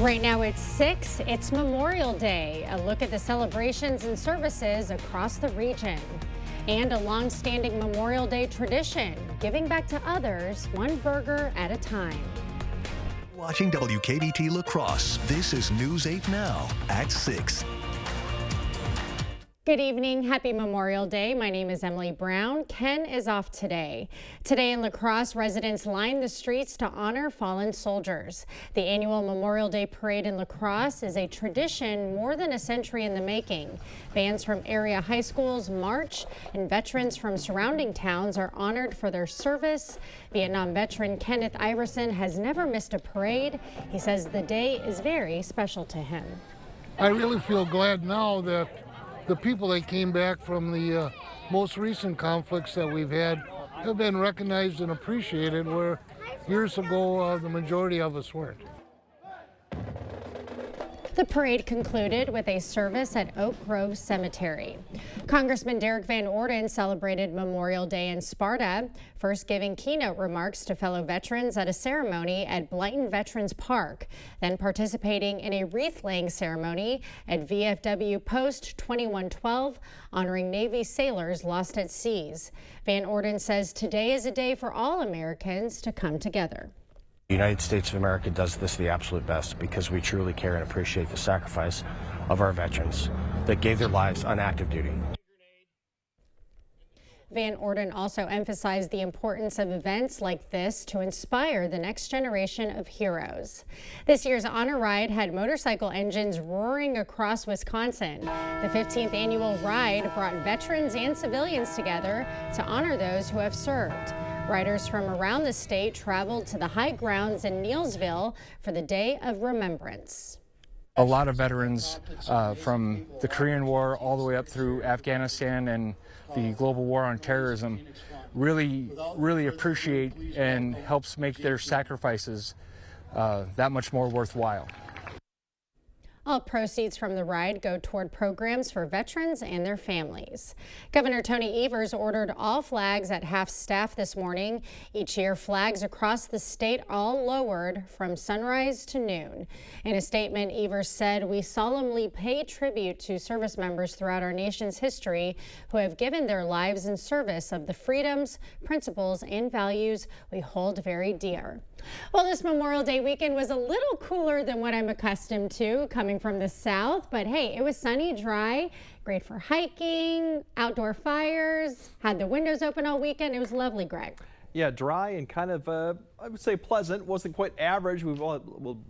Right now it's 6. It's Memorial Day. A look at the celebrations and services across the region. And a long-standing Memorial Day tradition, giving back to others one burger at a time. Watching WKBT La Crosse, this is News 8 Now at 6. Good evening. Happy Memorial Day. My name is Emily Brown. Ken is off today. Today in La Crosse, residents line the streets to honor fallen soldiers. The annual Memorial Day Parade in La Crosse is a tradition more than a century in the making. Bands from area high schools march, and veterans from surrounding towns are honored for their service. Vietnam veteran Kenneth Iverson has never missed a parade. He says the day is very special to him. I really feel glad now that the people that came back from the most recent conflicts that we've had have been recognized and appreciated, where years ago the majority of us weren't. The parade concluded with a service at Oak Grove Cemetery. Congressman Derek Van Orden celebrated Memorial Day in Sparta, first giving keynote remarks to fellow veterans at a ceremony at Blyton Veterans Park, then participating in a wreath-laying ceremony at VFW Post 2112, honoring Navy sailors lost at seas. Van Orden says today is a day for all Americans to come together. The United States of America does this the absolute best because we truly care and appreciate the sacrifice of our veterans that gave their lives on active duty. Van Orden also emphasized the importance of events like this to inspire the next generation of heroes. This year's Honor Ride had motorcycle engines roaring across Wisconsin. The 15th annual ride brought veterans and civilians together to honor those who have served. Riders from around the state traveled to the high grounds in Neillsville for the Day of Remembrance. A lot of veterans from the Korean War all the way up through Afghanistan and the global war on terrorism really appreciate and helps make their sacrifices that much more worthwhile. All proceeds from the ride go toward programs for veterans and their families. Governor Tony Evers ordered all flags at half-staff this morning. Each year, flags across the state all lowered from sunrise to noon. In a statement, Evers said, "We solemnly pay tribute to service members throughout our nation's history who have given their lives in service of the freedoms, principles, and values we hold very dear." Well, this Memorial Day weekend was a little cooler than what I'm accustomed to coming from the south, but hey, it was sunny, dry, great for hiking, outdoor fires, had the windows open all weekend. It was lovely, Greg. Yeah, dry and kind of, I would say pleasant. Wasn't quite average. We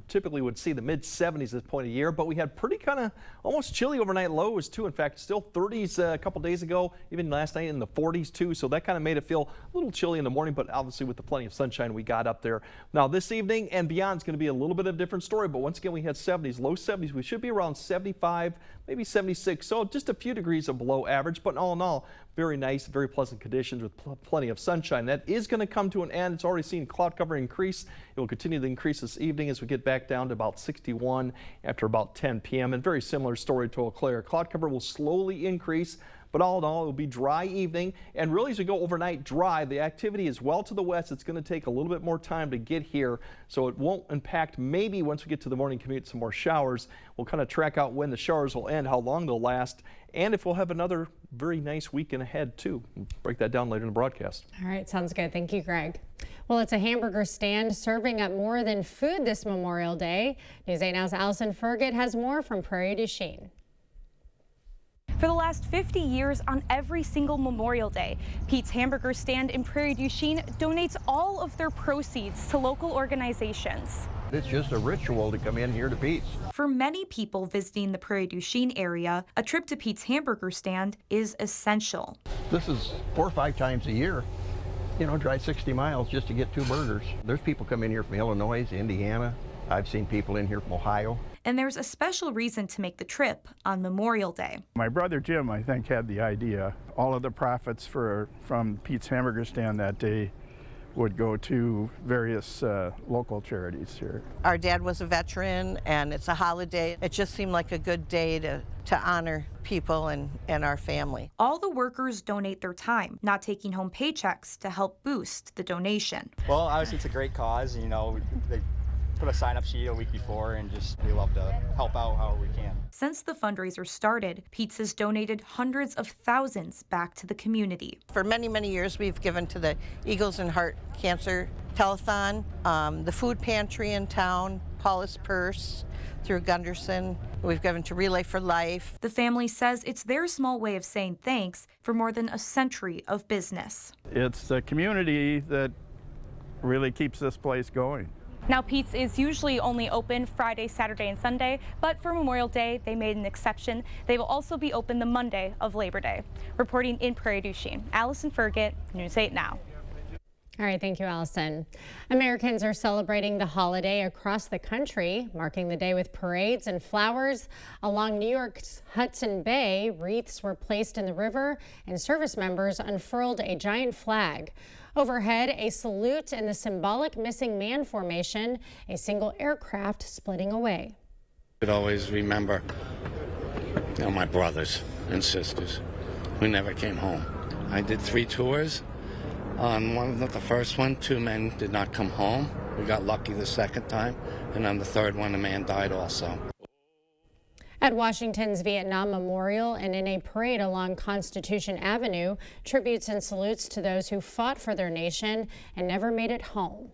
typically would see the mid-70s at this point of year, but we had pretty kind of almost chilly overnight lows too. In fact, still 30s a couple days ago, even last night in the 40s too. So that kind of made it feel a little chilly in the morning, but obviously with the plenty of sunshine we got up there. Now this evening and beyond is going to be a little bit of a different story, but once again we had 70s, low 70s. We should be around 75, maybe 76. So just a few degrees of below average, but all in all, very nice, very pleasant conditions with plenty of sunshine. That is going to come to an end. It's already seen cloud cover increase. It will continue to increase this evening as we get back down to about 61 after about 10 p.m. And very similar story to Eau Claire. Cloud cover will slowly increase, but all in all, it will be dry evening. And really, as we go overnight dry, the activity is well to the west. It's going to take a little bit more time to get here, so it won't impact. Maybe once we get to the morning commute, some more showers. We'll kind of track out when the showers will end, how long they'll last, and if we'll have another very nice weekend ahead, too. We'll break that down later in the broadcast. All right, sounds good. Thank you, Greg. Well, it's a hamburger stand serving up more than food this Memorial Day. News 8 Now's Allison Ferget has more from Prairie du Chien. For the last 50 years, on every single Memorial Day, Pete's Hamburger Stand in Prairie du Chien donates all of their proceeds to local organizations. It's just a ritual to come in here to Pete's. For many people visiting the Prairie du Chien area, a trip to Pete's Hamburger Stand is essential. This is 4 or 5 times a year. You know, drive 60 miles just to get 2 burgers. There's people come in here from Illinois, Indiana. I've seen people in here from Ohio. And there's a special reason to make the trip on Memorial Day. My brother Jim, I think, had the idea. All of the profits from Pete's Hamburger Stand that day would go to various local charities here. Our dad was a veteran, and it's a holiday. It just seemed like a good day to honor people and our family. All the workers donate their time, not taking home paychecks to help boost the donation. Well, obviously it's a great cause. You know, they put a sign-up sheet a week before, and we love to help out however we can. Since the fundraiser started, Pete's has donated hundreds of thousands back to the community. For many, many years, we've given to the Eagles and Heart Cancer Telethon, the food pantry in town, Paula's Purse, through Gunderson. We've given to Relay for Life. The family says it's their small way of saying thanks for more than a century of business. It's the community that really keeps this place going. Now, Pete's is usually only open Friday, Saturday, and Sunday, but for Memorial Day, they made an exception. They will also be open the Monday of Labor Day. Reporting in Prairie du Chien, Allison Fergit, News 8 Now. All right, thank you, Allison. Americans are celebrating the holiday across the country, marking the day with parades and flowers. Along New York's Hudson Bay, wreaths were placed in the river and service members unfurled a giant flag. Overhead, a salute in the symbolic missing man formation, a single aircraft splitting away. I could always remember my brothers and sisters who never came home. I did 3 tours. On the first one, 2 men did not come home. We got lucky the second time, and on the third one, a man died also. At Washington's Vietnam Memorial and in a parade along Constitution Avenue, tributes and salutes to those who fought for their nation and never made it home.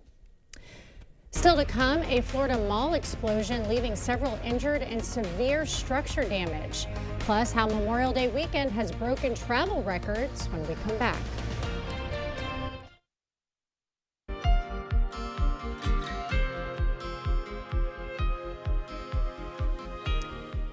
Still to come, a Florida mall explosion leaving several injured and severe structure damage. Plus, how Memorial Day weekend has broken travel records when we come back.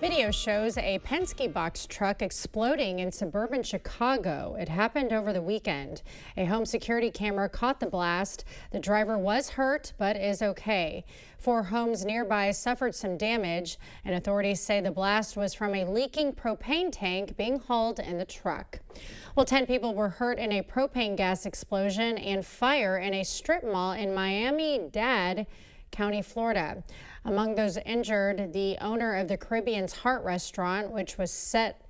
Video shows a Penske box truck exploding in suburban Chicago. It happened over the weekend. A home security camera caught the blast. The driver was hurt but is okay. 4 homes nearby suffered some damage, and authorities say the blast was from a leaking propane tank being hauled in the truck. Well, 10 people were hurt in a propane gas explosion and fire in a strip mall in Miami-Dade County, Florida. Among those injured, the owner of the Caribbean's Heart restaurant, which was set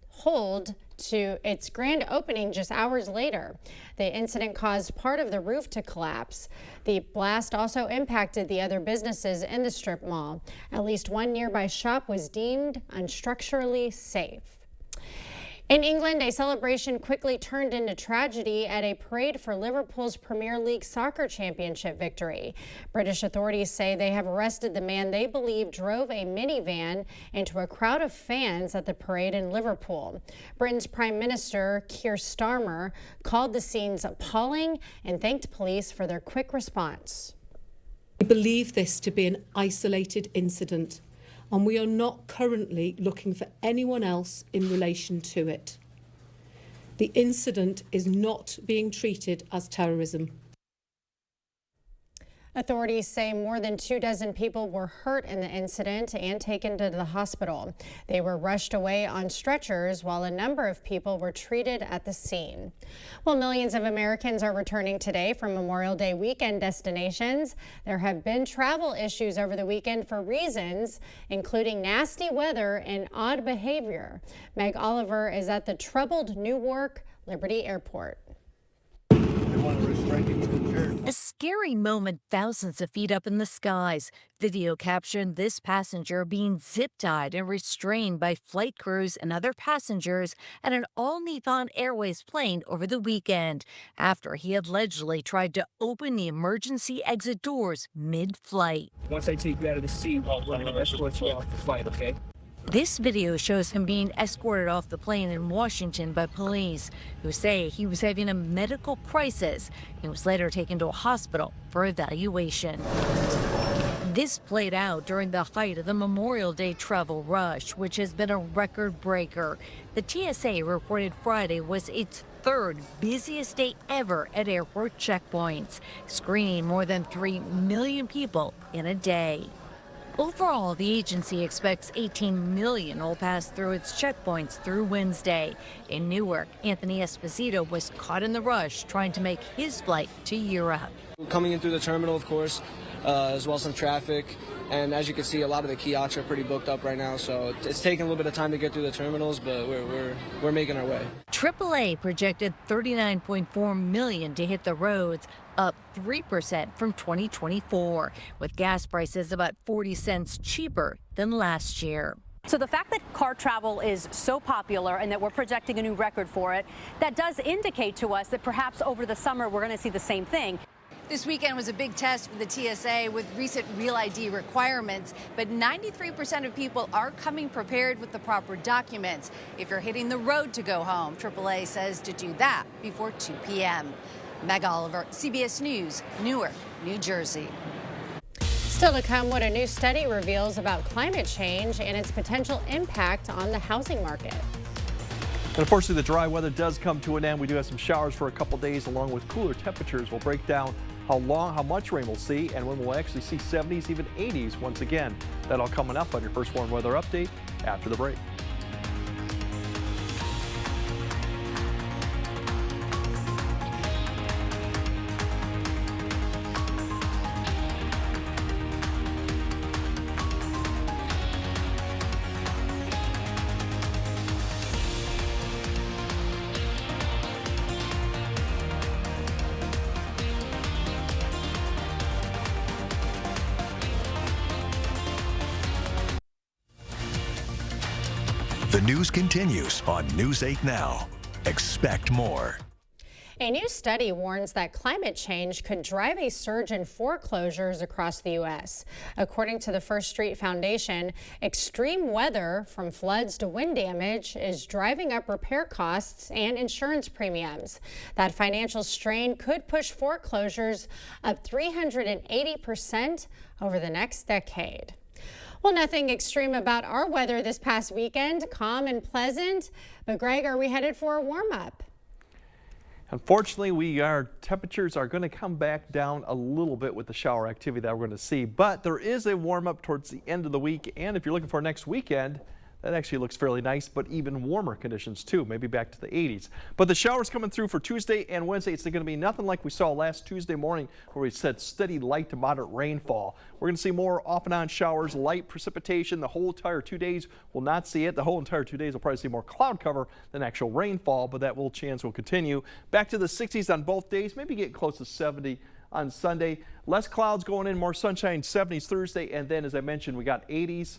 hold to its grand opening just hours later. The incident caused part of the roof to collapse. The blast also impacted the other businesses in the strip mall. At least one nearby shop was deemed unstructurally safe. In England, a celebration quickly turned into tragedy at a parade for Liverpool's Premier League soccer championship victory. British authorities say they have arrested the man they believe drove a minivan into a crowd of fans at the parade in Liverpool. Britain's Prime Minister Keir Starmer called the scenes appalling and thanked police for their quick response. We believe this to be an isolated incident, and we are not currently looking for anyone else in relation to it. The incident is not being treated as terrorism. Authorities say more than 24 people were hurt in the incident and taken to the hospital. They were rushed away on stretchers while a number of people were treated at the scene. Well, millions of Americans are returning today from Memorial Day weekend destinations. There have been travel issues over the weekend for reasons including nasty weather and odd behavior. Meg Oliver is at the troubled Newark Liberty Airport. A scary moment thousands of feet up in the skies. Video captured this passenger being zip-tied and restrained by flight crews and other passengers at an all-Nippon Airways plane over the weekend after he allegedly tried to open the emergency exit doors mid-flight. Once I take you out of the seat, I'll escort you off the flight, okay? This video shows him being escorted off the plane in Washington by police, who say he was having a medical crisis and was later taken to a hospital for evaluation. This played out during the height of the Memorial Day travel rush, which has been a record breaker. The TSA reported Friday was its 3rd busiest day ever at airport checkpoints, screening more than 3 million people in a day. Overall, the agency expects 18 million will pass through its checkpoints through Wednesday. In Newark, Anthony Esposito was caught in the rush trying to make his flight to Europe. Coming in through the terminal, of course, as well as some traffic. And as you can see, a lot of the kiosks are pretty booked up right now, so it's taking a little bit of time to get through the terminals, but we're making our way. AAA projected 39.4 million to hit the roads, up 3% from 2024, with gas prices about 40 cents cheaper than last year. So the fact that car travel is so popular and that we're projecting a new record for it, that does indicate to us that perhaps over the summer we're going to see the same thing. This weekend was a big test for the TSA with recent Real ID requirements, but 93% of people are coming prepared with the proper documents. If you're hitting the road to go home, AAA says to do that before 2 p.m. Meg Oliver, CBS News, Newark, New Jersey. Still to come, what a new study reveals about climate change and its potential impact on the housing market. And unfortunately, the dry weather does come to an end. We do have some showers for a couple days along with cooler temperatures. We'll break down how much rain we'll see, and when we'll actually see 70s, even 80s once again. That all coming up on your first warm weather update after the break. The news continues on News 8 Now. Expect more. A new study warns that climate change could drive a surge in foreclosures across the U.S. According to the First Street Foundation, extreme weather, from floods to wind damage, is driving up repair costs and insurance premiums. That financial strain could push foreclosures up 380% over the next decade. Well, nothing extreme about our weather this past weekend, calm and pleasant. But Greg, are we headed for a warm-up? Unfortunately, temperatures are going to come back down a little bit with the shower activity that we're going to see, but there is a warm-up towards the end of the week, and if you're looking for next weekend, that actually looks fairly nice, but even warmer conditions too, maybe back to the 80s. But the showers coming through for Tuesday and Wednesday, it's going to be nothing like we saw last Tuesday morning where we said steady light to moderate rainfall. We're going to see more off and on showers, light precipitation. The whole entire 2 days will not see it. The whole entire 2 days will probably see more cloud cover than actual rainfall, but that chance will continue. Back to the 60s on both days, maybe getting close to 70 on Sunday. Less clouds going in, more sunshine, 70s Thursday, and then as I mentioned, we got 80s.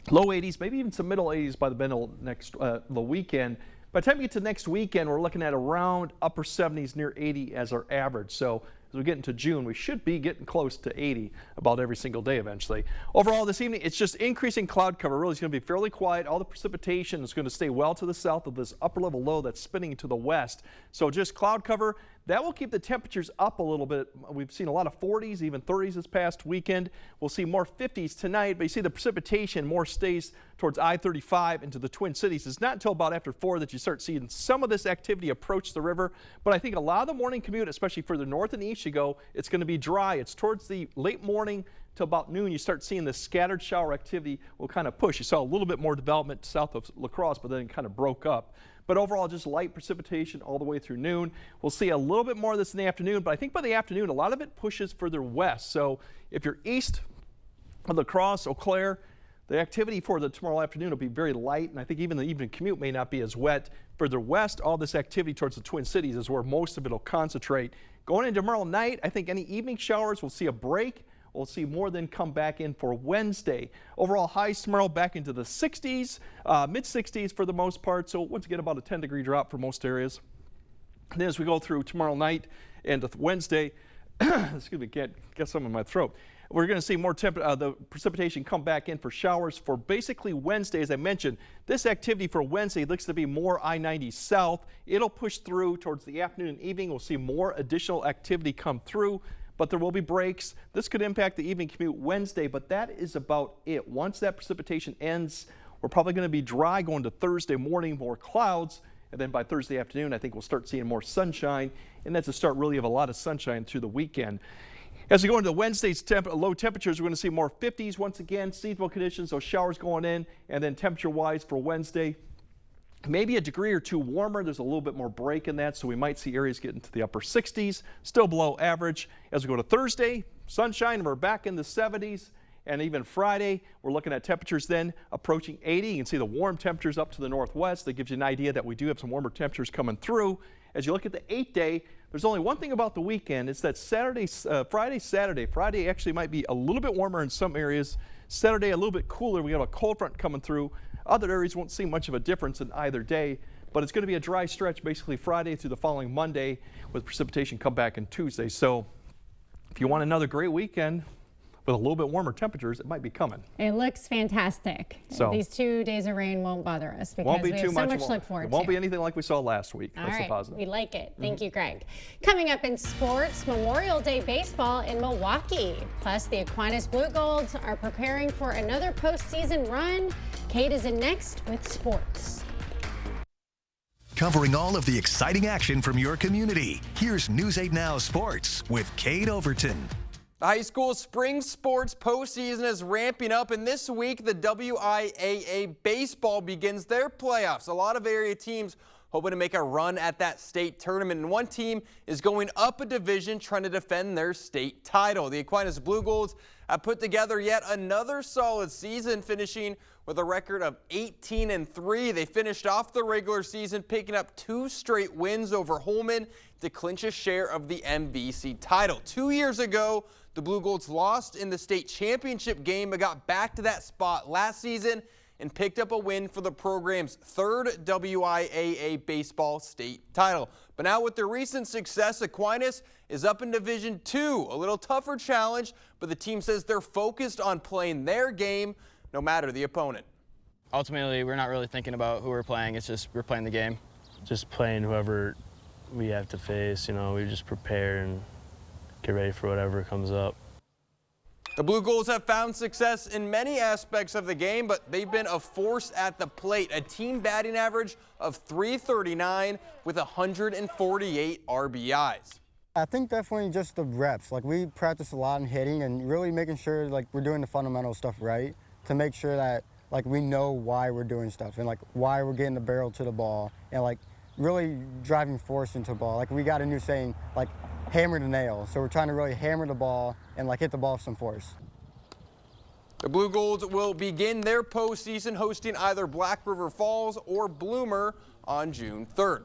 Low 80s, maybe even some middle 80s by the middle the weekend. By the time we get to next weekend, we're looking at around upper 70s, near 80 as our average. So as we get into June, we should be getting close to 80 about every single day eventually. Overall this evening, it's just increasing cloud cover. Really, it's going to be fairly quiet. All the precipitation is going to stay well to the south of this upper level low that's spinning to the west. So just cloud cover. That will keep the temperatures up a little bit. We've seen a lot of 40s, even 30s this past weekend. We'll see more 50s tonight, but you see the precipitation more stays towards I-35 into the Twin Cities. It's not until about after 4 that you start seeing some of this activity approach the river, but I think a lot of the morning commute, especially further north and east you go, it's going to be dry. It's towards the late morning till about noon, you start seeing this scattered shower activity will kind of push. You saw a little bit more development south of La Crosse, but then it kind of broke up. But overall, just light precipitation all the way through noon. We'll see a little bit more of this in the afternoon, but I think by the afternoon, a lot of it pushes further west. So if you're east of La Crosse, Eau Claire, the activity for tomorrow afternoon will be very light, and I think even the evening commute may not be as wet. Further west, all this activity towards the Twin Cities is where most of it will concentrate. Going into tomorrow night, I think any evening showers will see a break. We'll see more than come back in for Wednesday. Overall highs tomorrow back into the 60s, mid-60s for the most part. So once again, about a 10-degree drop for most areas. And then as we go through tomorrow night and Wednesday, excuse me, can't get some in my throat. We're going to see more the precipitation come back in for showers for basically Wednesday. As I mentioned, this activity for Wednesday looks to be more I-90 south. It'll push through towards the afternoon and evening. We'll see more additional activity come through, but there will be breaks. This could impact the evening commute Wednesday, but that is about it. Once that precipitation ends, we're probably going to be dry going to Thursday morning, more clouds, and then by Thursday afternoon, I think we'll start seeing more sunshine, and that's the start really of a lot of sunshine through the weekend. As we go into Wednesday's low temperatures, we're going to see more 50s once again, seasonal conditions, those showers going in, and then temperature-wise for Wednesday, maybe a degree or two warmer. There's a little bit more break in that, so we might see areas get into the upper 60s, still below average. As we go to Thursday, sunshine, we're back in the 70s, and even Friday, we're looking at temperatures then approaching 80. You can see the warm temperatures up to the northwest. That gives you an idea that we do have some warmer temperatures coming through. as you look at the 8-day, there's only one thing about the weekend. It's that Friday, Saturday. Friday actually might be a little bit warmer in some areas. Saturday a little bit cooler. We have a cold front coming through. Other areas won't see much of a difference in either day, but it's going to be a dry stretch basically Friday through the following Monday, with precipitation come back on Tuesday. So if you want another great weekend with a little bit warmer temperatures, it might be coming. It looks fantastic. So these 2 days of rain won't bother us because won't be we too have so much. much to look forward to. It won't be anything like we saw last week. All That's right, the positive. we like it. Thank you, Greg. Coming up in sports, Memorial Day baseball in Milwaukee. Plus, the Aquinas Blue Golds are preparing for another postseason run. Kate is in next with sports. Covering all of the exciting action from your community, here's News 8 Now Sports with Kate Overton. The high school spring sports postseason is ramping up, and this week the WIAA baseball begins their playoffs. A lot of area teams hoping to make a run at that state tournament, and one team is going up a division trying to defend their state title. The Aquinas Blue Golds have put together yet another solid season, finishing with a record of 18-3. They finished off the regular season picking up 2 straight wins over Holman to clinch a share of the MVC title. 2 years ago, the Blue Golds lost in the state championship game, but got back to that spot last season and picked up a win for the program's 3rd WIAA baseball state title. But now with their recent success, Aquinas is up in Division II. A little tougher challenge, but the team says they're focused on playing their game no matter the opponent. Ultimately, we're not really thinking about who we're playing. It's just we're playing the game. Just playing whoever we have to face. You know, we just prepare and get ready for whatever comes up. The Blue Golds have found success in many aspects of the game, but they've been a force at the plate. A team batting average of .339 with 148 RBIs. I think definitely just the reps. Like, we practice a lot in hitting and really making sure like we're doing the fundamental stuff right to make sure that like we know why we're doing stuff and like why we're getting the barrel to the ball and like really driving force into the ball. Like, we got a new saying, like, hammer the nail. So we're trying to really hammer the ball and like hit the ball with some force. The Blue Golds will begin their postseason hosting either Black River Falls or Bloomer on June 3rd.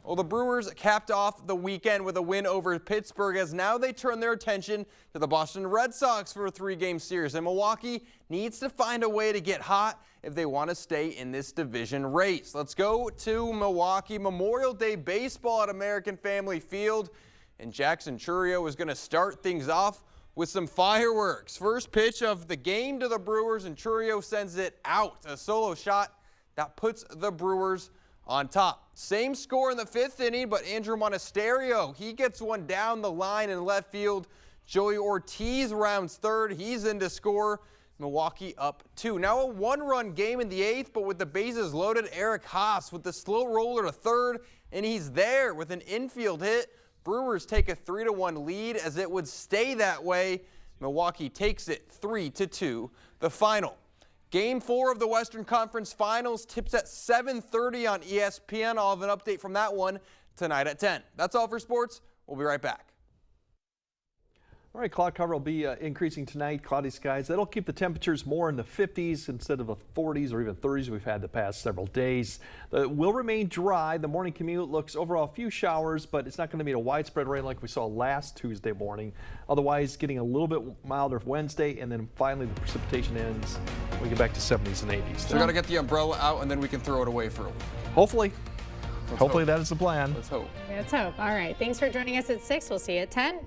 Well, the Brewers capped off the weekend with a win over Pittsburgh, as now they turn their attention to the Boston Red Sox for a 3-game series. And Milwaukee needs to find a way to get hot if they want to stay in this division race. Let's go to Milwaukee. Memorial Day baseball at American Family Field. And Jackson Churio is going to start things off with some fireworks. First pitch of the game to the Brewers, and Churio sends it out. A solo shot that puts the Brewers on top. Same score in the 5th inning, but Andrew Monasterio, he gets one down the line in left field. Joey Ortiz rounds 3rd. He's in to score. Milwaukee up 2. Now a 1-run game in the 8th, but with the bases loaded, Eric Haas with the slow roller to 3rd, and he's there with an infield hit. Brewers take a 3-1 lead, as it would stay that way. Milwaukee takes it 3-2. The final. Game 4 of the Western Conference Finals tips at 7:30 on ESPN. I'll have an update from that one tonight at 10. That's all for sports. We'll be right back. All right, cloud cover will be increasing tonight. Cloudy skies. That'll keep the temperatures more in the 50s instead of the 40s or even 30s we've had the past several days. It will remain dry. The morning commute looks overall a few showers, but it's not going to be a widespread rain like we saw last Tuesday morning. Otherwise, getting a little bit milder Wednesday, and then finally the precipitation ends. We get back to 70s and 80s. So we got to get the umbrella out, and then we can throw it away for a week. Hopefully. Let's Hopefully hope. that is the plan. Let's hope. Let's hope. All right. Thanks for joining us at 6. We'll see you at 10.